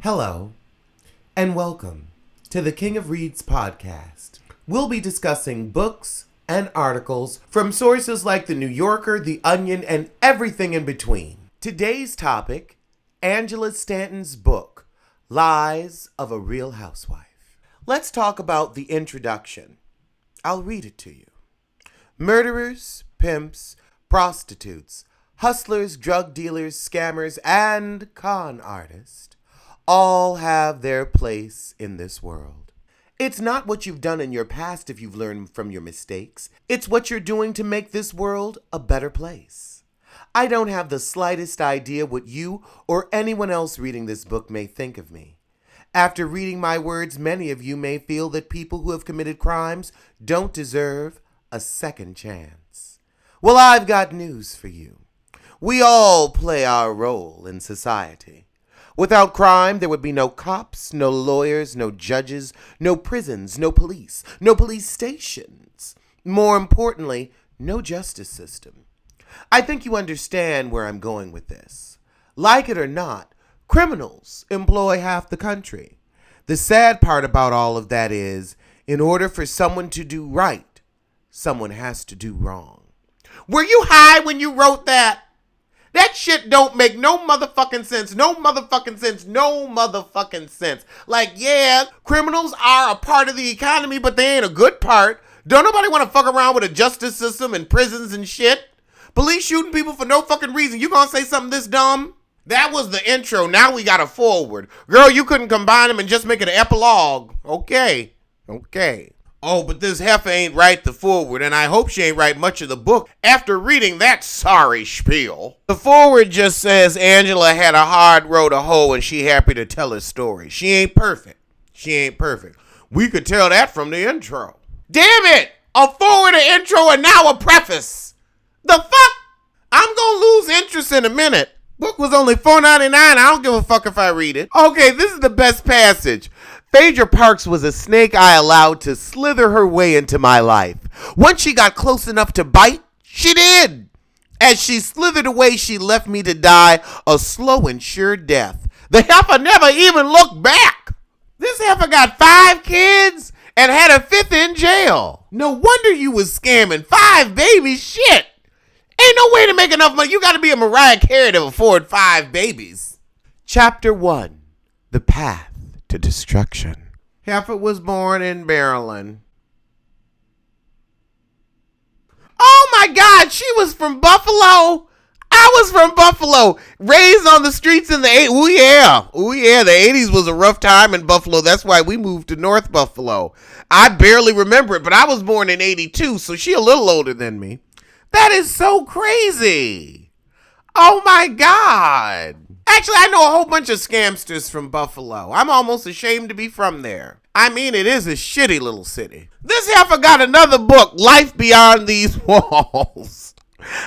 Hello, and welcome to the King of Reads podcast. We'll be discussing books and articles from sources like The New Yorker, The Onion, and everything in between. Today's topic, Angela Stanton's book, Lies of a Real Housewife. Let's talk about the introduction. I'll read it to you. Murderers, pimps, prostitutes, hustlers, drug dealers, scammers, and con artists all have their place in this world. It's not what you've done in your past if you've learned from your mistakes. It's what you're doing to make this world a better place. I don't have the slightest idea what you or anyone else reading this book may think of me. After reading my words, many of you may feel that people who have committed crimes don't deserve a second chance. Well, I've got news for you. We all play our role in society. Without crime, there would be no cops, no lawyers, no judges, no prisons, no police stations. More importantly, no justice system. I think you understand where I'm going with this. Like it or not, criminals employ half the country. The sad part about all of that is, in order for someone to do right, someone has to do wrong. Were you high when you wrote that? That shit don't make no motherfucking sense. No motherfucking sense. No motherfucking sense. Like, yeah, criminals are a part of the economy, but they ain't a good part. Don't nobody want to fuck around with a justice system and prisons and shit. Police shooting people for no fucking reason. You gonna say something this dumb? That was the intro. Now we got a forward. Girl, you couldn't combine them and just make it an epilogue. Okay. Oh, but this heifer ain't write the forward, and I hope she ain't write much of the book after reading that sorry spiel. The forward just says Angela had a hard row to hoe and she happy to tell her story. She ain't perfect. We could tell that from the intro. Damn it! A forward, an intro, and now a preface. The fuck? I'm gonna lose interest in a minute. Book was only $4.99. I don't give a fuck if I read it. Okay, this is the best passage. Phaedra Parks was a snake I allowed to slither her way into my life. Once she got close enough to bite, she did. As she slithered away, she left me to die a slow and sure death. The heifer never even looked back. This heifer got 5 kids and had a 5th in jail. No wonder you was scamming 5 babies. Shit. Ain't no way to make enough money. You got to be a Mariah Carey to afford 5 babies. Chapter 1. The Path to Destruction. Heifer was born in Maryland. Oh my God, she was from Buffalo. I was from Buffalo. Raised on the streets in the 80s. Oh yeah, the 80s was a rough time in Buffalo. That's why we moved to North Buffalo. I barely remember it, but I was born in 82, so she a little older than me. That is so crazy. Oh my God. Actually, I know a whole bunch of scamsters from Buffalo. I'm almost ashamed to be from there. I mean, it is a shitty little city. This heifer got another book, Life Beyond These Walls.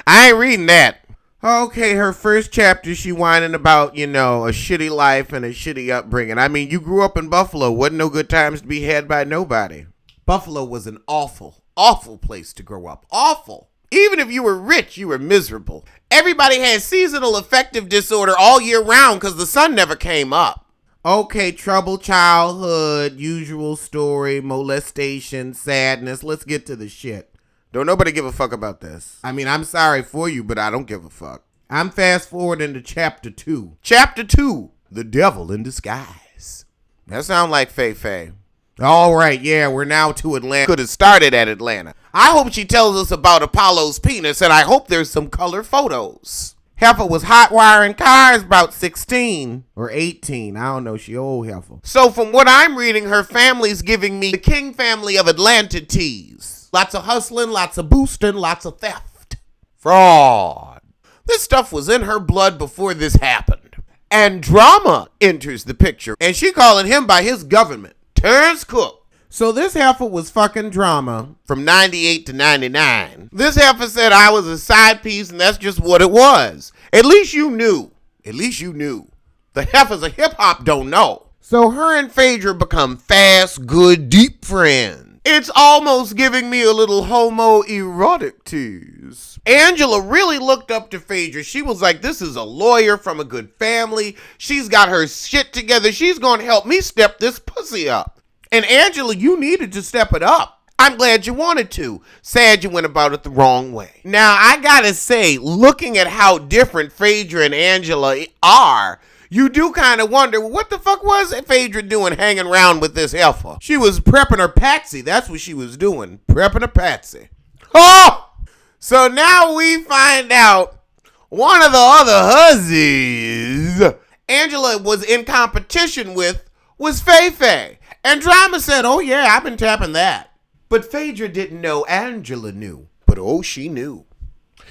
I ain't reading that. Okay, her first chapter, she whining about, a shitty life and a shitty upbringing. I mean, you grew up in Buffalo. Wasn't no good times to be had by nobody. Buffalo was an awful, awful place to grow up. Awful. Even if you were rich, you were miserable. Everybody had seasonal affective disorder all year round because the sun never came up. Okay, troubled childhood, usual story, molestation, sadness. Let's get to the shit. Don't nobody give a fuck about this. I mean, I'm sorry for you, but I don't give a fuck. I'm fast forwarding to chapter 2. Chapter 2, The Devil in Disguise. That sounds like Faye. All right, yeah, we're now to Atlanta. Could have started at Atlanta. I hope she tells us about Apollo's penis, and I hope there's some color photos. Heifer was hot wiring cars about 16 or 18. I don't know, she old heifer. So from what I'm reading, her family's giving me the King family of Atlanta tease. Lots of hustling, lots of boosting, lots of theft. Fraud. This stuff was in her blood before this happened. And drama enters the picture, and she calling him by his government. Terrence Cook. So this heifer was fucking drama from 98 to 99. This heifer said I was a side piece, and that's just what it was. At least you knew. The heifers of hip-hop don't know. So her and Phaedra become fast, good, deep friends. It's almost giving me a little homoerotic tease. Angela really looked up to Phaedra. She was like, this is a lawyer from a good family. She's got her shit together. She's going to help me step this pussy up. And Angela, you needed to step it up. I'm glad you wanted to. Sad you went about it the wrong way. Now, I gotta say, looking at how different Phaedra and Angela are, you do kind of wonder, what the fuck was Phaedra doing hanging around with this heifer? She was prepping her patsy. That's what she was doing. Prepping her patsy. Oh! So now we find out one of the other hussies Angela was in competition with was Fei. And Drama said, oh yeah, I've been tapping that. But Phaedra didn't know Angela knew. But oh, she knew.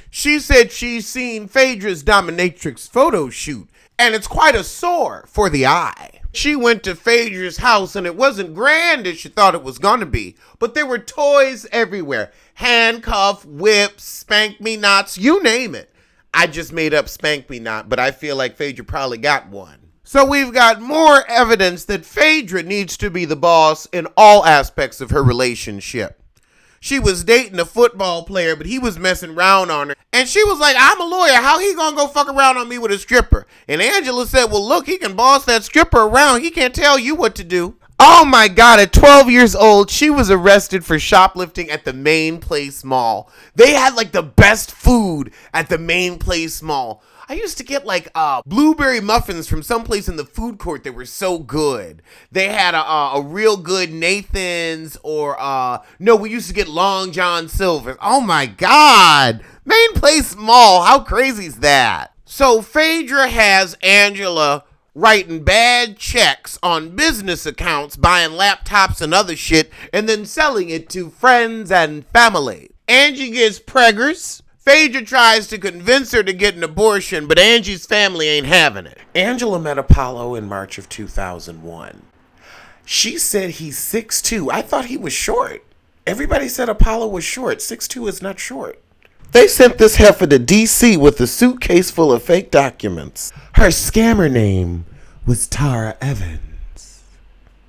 She said she's seen Phaedra's dominatrix photo shoot, and it's quite a sore for the eye. She went to Phaedra's house, and it wasn't grand as she thought it was going to be, but there were toys everywhere. Handcuff, whips, spank me knots, you name it. I just made up spank me knot, but I feel like Phaedra probably got one. So we've got more evidence that Phaedra needs to be the boss in all aspects of her relationship. She was dating a football player, but he was messing around on her. And she was like, I'm a lawyer. How he gonna go fuck around on me with a stripper? And Angela said, well, look, he can boss that stripper around. He can't tell you what to do. Oh my God, at 12 years old, she was arrested for shoplifting at the Main Place Mall. They had like the best food at the Main Place Mall. I used to get like blueberry muffins from someplace in the food court that were so good. They had a real good Nathan's or no, we used to get Long John Silver's. Oh my God. Main Place Mall. How crazy is that? So Phaedra has Angela writing bad checks on business accounts, buying laptops and other shit, and then selling it to friends and family. Angie gets preggers. Phaedra tries to convince her to get an abortion, but Angie's family ain't having it. Angela met Apollo in March of 2001. She said he's 6'2". I thought he was short. Everybody said Apollo was short. 6'2" is not short. They sent this heifer to D.C. with a suitcase full of fake documents. Her scammer name was Tara Evans.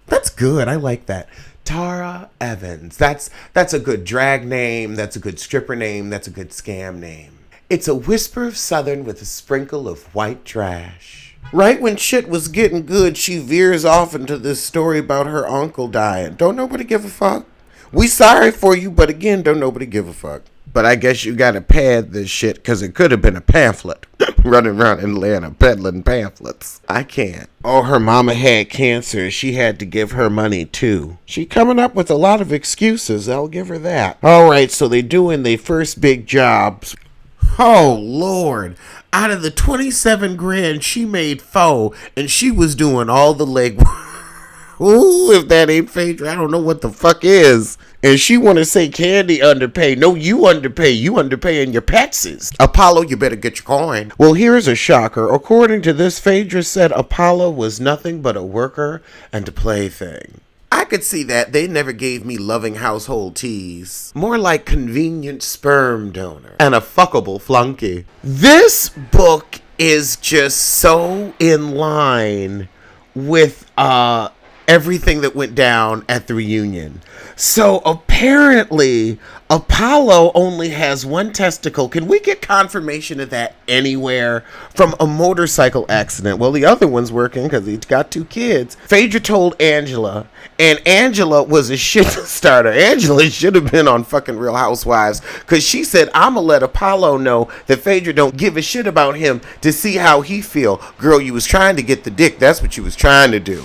That's good. I like that. Tara Evans. That's a good drag name. That's a good stripper name. That's a good scam name. It's a whisper of Southern with a sprinkle of white trash. Right when shit was getting good, she veers off into this story about her uncle dying. Don't nobody give a fuck. We sorry for you, but again, don't nobody give a fuck. But I guess you gotta pad this shit, because it could have been a pamphlet. Running around Atlanta peddling pamphlets. I can't. Oh, her mama had cancer. She had to give her money too. She coming up with a lot of excuses. I'll give her that. Alright, so they doing their first big jobs. Oh, Lord. Out of the 27 grand, she made 4, and she was doing all the legwork. Ooh, if that ain't Phaedra, I don't know what the fuck is. And she want to say Candy underpay. No, you underpay. You underpaying your patsies. Apollo, you better get your coin. Well, here's a shocker. According to this, Phaedra said Apollo was nothing but a worker and a plaything. I could see that. They never gave me loving household teas. More like convenient sperm donor. And a fuckable flunky. This book is just so in line with, everything that went down at the reunion. So apparently Apollo only has one testicle. Can we get confirmation of that anywhere? From a motorcycle accident. Well, the other one's working because he's got 2 kids. Phaedra told Angela, and Angela was a shit starter. Angela should have been on fucking Real Housewives, because she said, I'ma let Apollo know that Phaedra don't give a shit about him to see how he feel. Girl, you was trying to get the dick. That's what you was trying to do.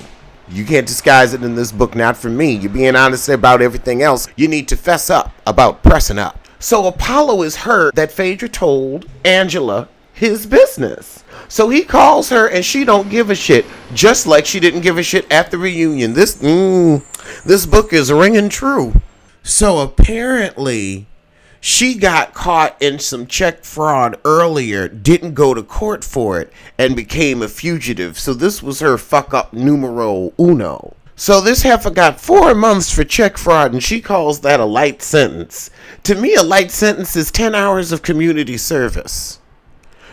You can't disguise it in this book, not from me. You're being honest about everything else. You need to fess up about pressing up. So Apollo is hurt that Phaedra told Angela his business. So he calls her and she don't give a shit, just like she didn't give a shit at the reunion. This book is ringing true. So apparently she got caught in some check fraud earlier, didn't go to court for it, and became a fugitive. So this was her fuck up numero uno. So this heifer got 4 months for check fraud, and she calls that a light sentence. To me, a light sentence is 10 hours of community service.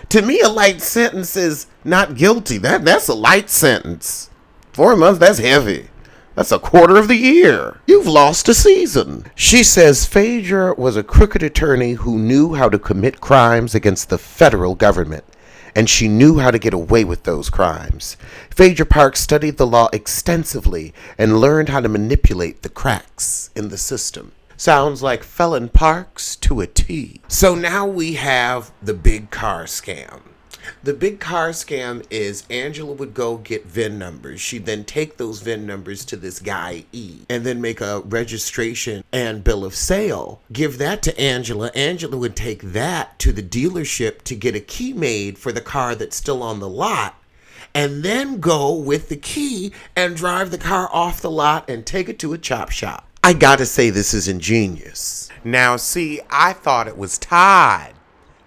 To me, a light sentence is not guilty. That's a light sentence. 4 months, that's heavy. That's a quarter of the year. You've lost a season. She says Phaedra was a crooked attorney who knew how to commit crimes against the federal government, and she knew how to get away with those crimes. Phaedra Parks studied the law extensively and learned how to manipulate the cracks in the system. Sounds like Felon Parks to a T. So now we have the big car scam. The big car scam is Angela would go get VIN numbers. She'd then take those VIN numbers to this guy E and then make a registration and bill of sale. Give that to Angela. Angela would take that to the dealership to get a key made for the car that's still on the lot, and then go with the key and drive the car off the lot and take it to a chop shop. I gotta say, this is ingenious. Now see, I thought it was Todd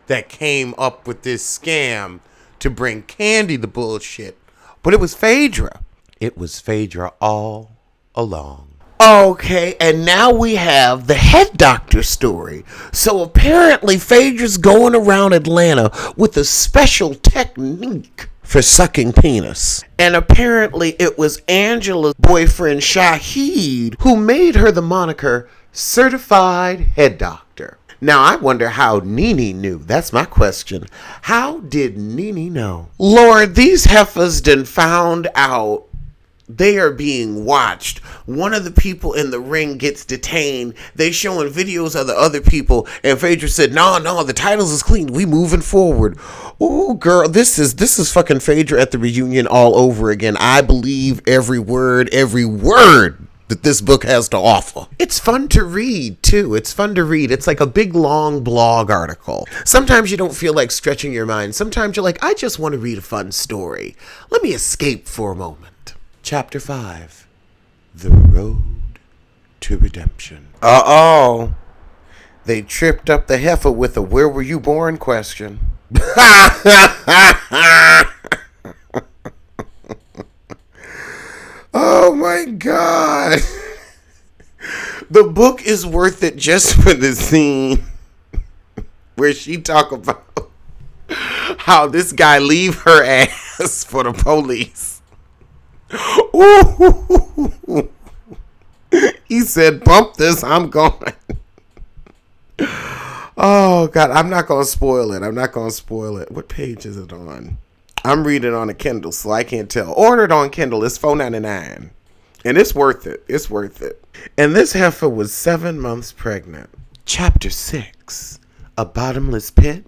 that came up with this scam to bring Candy the bullshit, but it was Phaedra. It was Phaedra all along. Okay, and now we have the head doctor story. So apparently Phaedra's going around Atlanta with a special technique for sucking penis. And apparently it was Angela's boyfriend Shahid who made her the moniker Certified Head Doctor. Now, I wonder how Nene knew. That's my question. How did Nene know? Lord, these heifers done found out they are being watched. One of the people in the ring gets detained. They showing videos of the other people. And Phaedra said, no, the titles is clean. We moving forward. Ooh, girl, this is fucking Phaedra at the reunion all over again. I believe every word that this book has to offer. It's fun to read, too. It's fun to read. It's like a big, long blog article. Sometimes you don't feel like stretching your mind. Sometimes you're like, I just want to read a fun story. Let me escape for a moment. Chapter 5. The Road to Redemption. Uh-oh. They tripped up the heifer with a where were you born question. Oh my God. The book is worth it just for the scene where she talk about how this guy leave her ass for the police. Ooh. He said, bump this, I'm going. Oh God, I'm not going to spoil it. What page is it on? I'm reading on a Kindle, so I can't tell. Order it on Kindle. It's $4.99. And it's worth it. And this heifer was 7 months pregnant. Chapter 6. A bottomless pit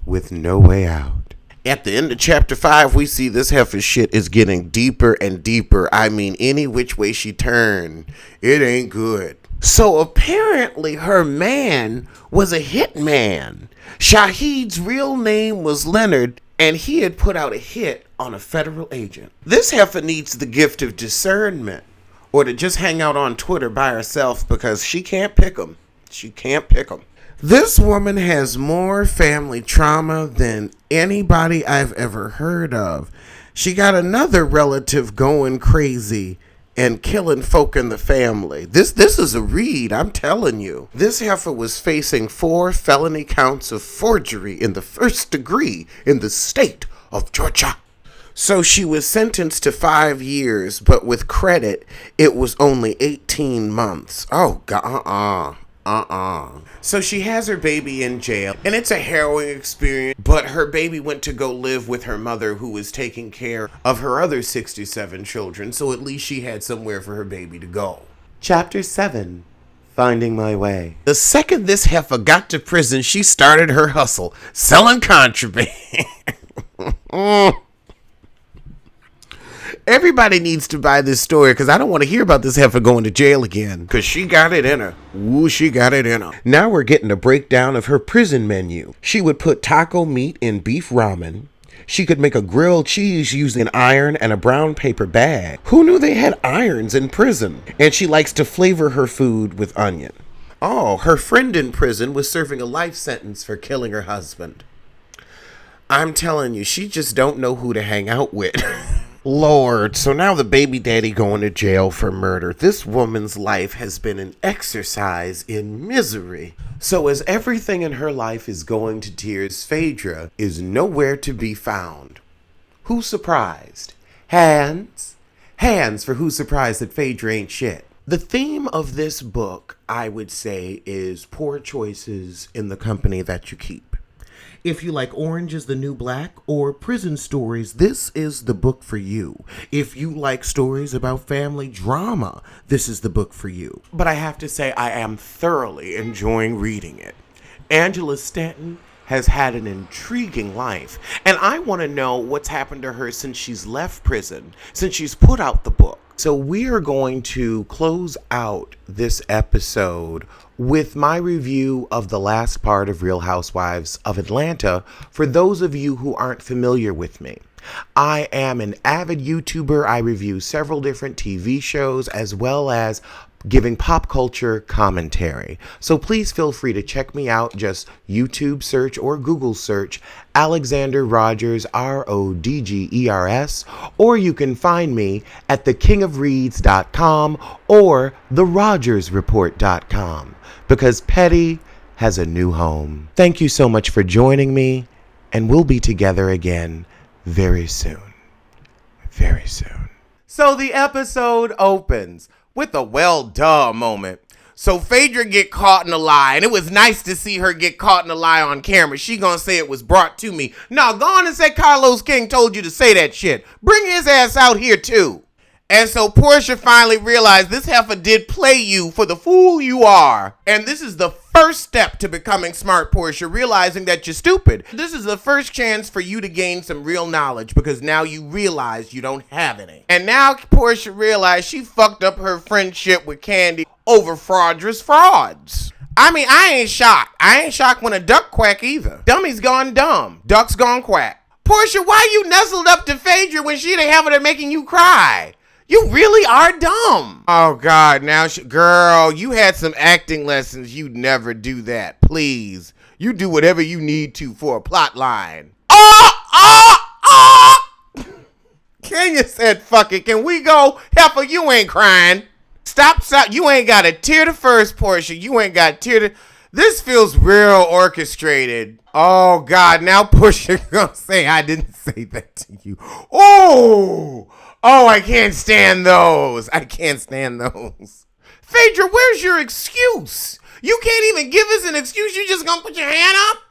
with no way out. At the end of chapter 5, we see this heifer shit is getting deeper and deeper. I mean, any which way she turned, it ain't good. So apparently her man was a hitman. Shahid's real name was Leonard, and he had put out a hit on a federal agent. This heifer needs the gift of discernment, or to just hang out on Twitter by herself because she can't pick 'em. This woman has more family trauma than anybody I've ever heard of. She got another relative going crazy and killing folk in the family. This is a read, I'm telling you. This heifer was facing 4 felony counts of forgery in the 1st degree in the state of Georgia. So she was sentenced to 5 years, but with credit, it was only 18 months. Oh, God, So she has her baby in jail, and it's a harrowing experience, but her baby went to go live with her mother, who was taking care of her other 67 children, so at least she had somewhere for her baby to go. Chapter 7. Finding my way. The second this heifer got to prison, she started her hustle, selling contraband. Everybody needs to buy this story because I don't want to hear about this heifer going to jail again. Because she got it in her. Ooh, she got it in her. Now we're getting a breakdown of her prison menu. She would put taco meat in beef ramen. She could make a grilled cheese using an iron and a brown paper bag. Who knew they had irons in prison? And she likes to flavor her food with onion. Oh, her friend in prison was serving a life sentence for killing her husband. I'm telling you, she just don't know who to hang out with. Lord, so now the baby daddy going to jail for murder. This woman's life has been an exercise in misery. So as everything in her life is going to tears, Phaedra is nowhere to be found. Who's surprised? Hands? Hands for who's surprised that Phaedra ain't shit. The theme of this book, I would say, is poor choices in the company that you keep. If you like Orange is the New Black or prison stories, this is the book for you. If you like stories about family drama, this is the book for you. But I have to say, I am thoroughly enjoying reading it. Angela Stanton has had an intriguing life, and I want to know what's happened to her since she's left prison, since she's put out the book. So we are going to close out this episode with my review of the last part of Real Housewives of Atlanta for those of you who aren't familiar with me. I am an avid YouTuber. I review several different TV shows as well as giving pop culture commentary. So please feel free to check me out. Just YouTube search or Google search Alexander Rodgers, Rodgers, or you can find me at thekingofreads.com or therodgersreport.com because Petty has a new home. Thank you so much for joining me, and we'll be together again very soon. Very soon. So the episode opens with a well-duh moment. So Phaedra get caught in a lie, and it was nice to see her get caught in a lie on camera. She gonna say it was brought to me. No, go on and say Carlos King told you to say that shit. Bring his ass out here too. And so Portia finally realized this heifer did play you for the fool you are. And this is the first step to becoming smart, Portia, realizing that you're stupid. This is the first chance for you to gain some real knowledge because now you realize you don't have any. And now Portia realized she fucked up her friendship with Candy over fraudulous frauds. I mean, I ain't shocked. I ain't shocked when a duck quack either. Dummy's gone dumb. Duck's gone quack. Portia, why you nuzzled up to Phaedra when she the habit of making you cry? You really are dumb. Oh, God. Now, girl, you had some acting lessons. You'd never do that. Please. You do whatever you need to for a plot line. Kenya said, fuck it. Can we go? Heifer, you ain't crying. Stop. You ain't got a tear to first, Portia. You ain't got tear to... This feels real orchestrated. Oh, God. Now Portia gonna say I didn't say that to you. Oh, I can't stand those. I can't stand those. Phaedra, where's your excuse? You can't even give us an excuse. You just gonna put your hand up?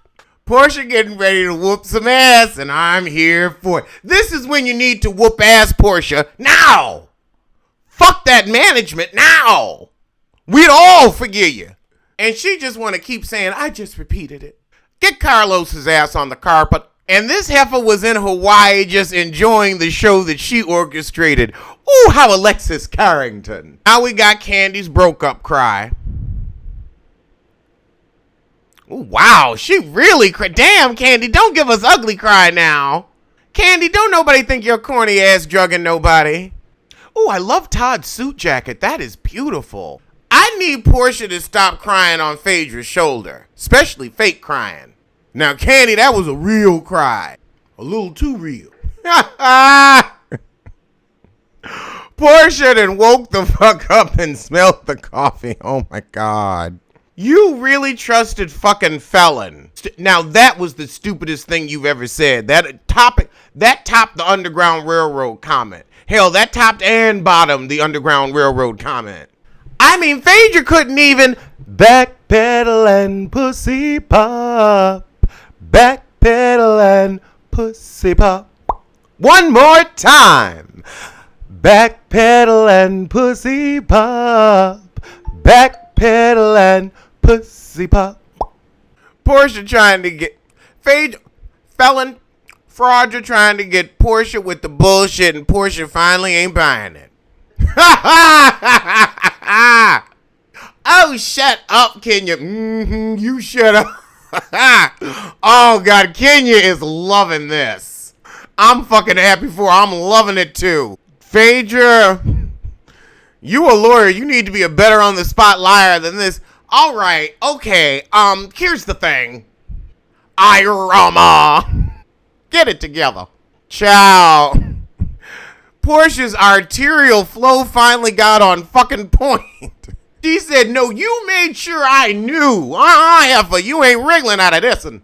Portia getting ready to whoop some ass, and I'm here for it. This is when you need to whoop ass, Portia. Now! Fuck that management now! We'd all forgive you. And she just want to keep saying, I just repeated it. Get Carlos's ass on the carpet. And this heifer was in Hawaii just enjoying the show that she orchestrated. Ooh, how Alexis Carrington. Now we got Candy's broke up cry. Ooh, wow, she really cried. Damn, Candy, don't give us ugly cry now. Candy, don't nobody think you're corny ass drugging nobody. Ooh, I love Todd's suit jacket. That is beautiful. I need Portia to stop crying on Phaedra's shoulder, especially fake crying. Now, Candy, that was a real cry. A little too real. Portia then woke the fuck up and smelled the coffee. Oh, my God. You really trusted fucking Felon. Now, that was the stupidest thing you've ever said. That topped the Underground Railroad comment. Hell, that topped and bottomed the Underground Railroad comment. I mean, Phaedra couldn't even backpedal and pussy pop. Backpedal and pussy pop. One more time. Backpedal and pussy pop. Backpedal and pussy pop. Portia trying to get Felon Fraudra trying to get Portia with the bullshit, and Portia finally ain't buying it. Oh, shut up, Kenya. You shut up. Oh, God, Kenya is loving this. I'm fucking happy for her. I'm loving it, too. Phaedra, you a lawyer. You need to be a better on-the-spot liar than this. All right, okay, here's the thing. Irama. Get it together. Ciao. Portia's arterial flow finally got on fucking point. She said, no, you made sure I knew. Heifer, you ain't wriggling out of this one.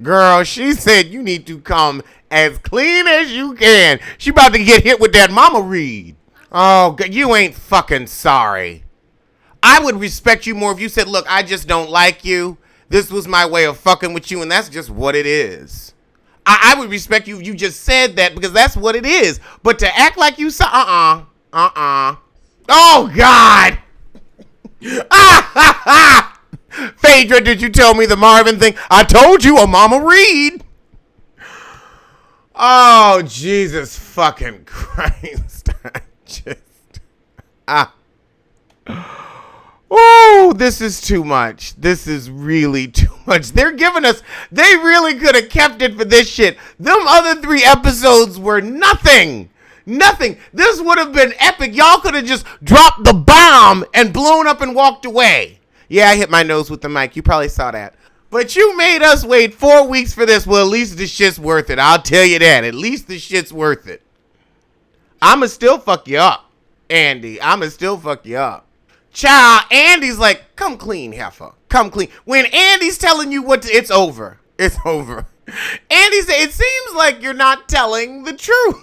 Girl, she said you need to come as clean as you can. She about to get hit with that mama read. Oh, you ain't fucking sorry. I would respect you more if you said, look, I just don't like you. This was my way of fucking with you, and that's just what it is. I would respect you if you just said that, because that's what it is. But to act like you saw, Oh, God. Phaedra, did you tell me the Marvin thing? I told you, a mama read. Oh, Jesus fucking Christ. Oh, this is too much. This is really too much. They're giving us, they really could have kept it for this shit. Them other 3 episodes were nothing. Nothing. This would have been epic. Y'all could have just dropped the bomb and blown up and walked away. Yeah, I hit my nose with the mic. You probably saw that. But you made us wait 4 weeks for this. Well, at least the shit's worth it. I'll tell you that. At least the shit's worth it. I'ma still fuck you up, Andy. I'ma still fuck you up. Child, Andy's like, come clean, heifer. Come clean. When Andy's telling you what to, it's over. It's over. Andy said, it seems like you're not telling the truth.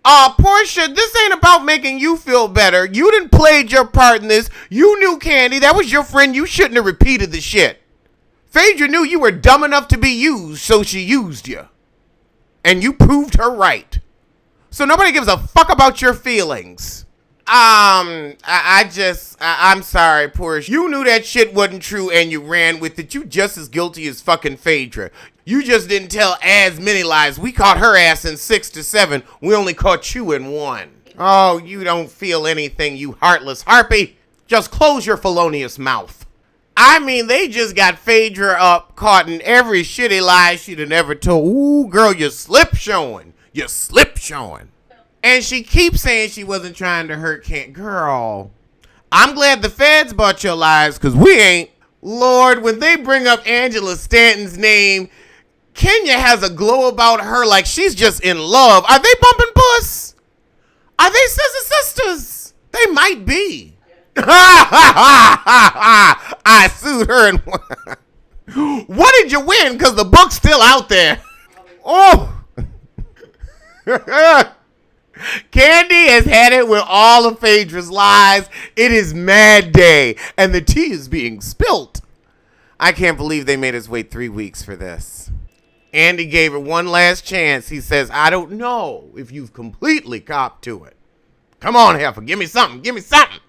Portia, this ain't about making you feel better. You done played your part in this. You knew Candy. That was your friend. You shouldn't have repeated the shit. Phaedra knew you were dumb enough to be used, so she used you. And you proved her right. So nobody gives a fuck about your feelings. I'm sorry, Portia. You knew that shit wasn't true and you ran with it. You just as guilty as fucking Phaedra. You just didn't tell as many lies. We caught her ass in 6 to 7. We only caught you in 1. Oh, you don't feel anything, you heartless harpy. Just close your felonious mouth. I mean, they just got Phaedra up, caught in every shitty lie she'd have ever told. Ooh, girl, you slip showing. You slip showing. And she keeps saying she wasn't trying to hurt Kent. Girl, I'm glad the feds bought your lies, because we ain't. Lord, when they bring up Angela Stanton's name, Kenya has a glow about her like she's just in love. Are they bumping puss? Are they sisters? They might be. I sued her and won. What did you win? Because the book's still out there. Oh. Candy has had it with all of Phaedra's lies. It is mad day, and the tea is being spilt. I can't believe they made us wait 3 weeks for this. Andy gave her one last chance. He says, I don't know if you've completely copped to it. Come on, Heifer, give me something. Give me something.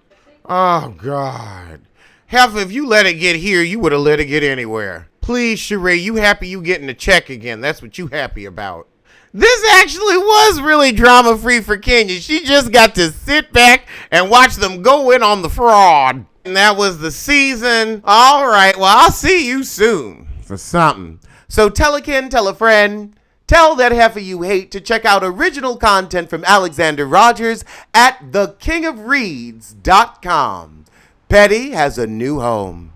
Oh, God. Heifer, if you let it get here, you would have let it get anywhere. Please, Sheree, you happy you getting a check again. That's what you happy about. This actually was really drama-free for Kenya. She just got to sit back and watch them go in on the fraud. And that was the season. All right, well, I'll see you soon for something. So tell a kin, tell a friend, tell that heifer you hate to check out original content from Alexander Rodgers at thekingofreads.com. Petty has a new home.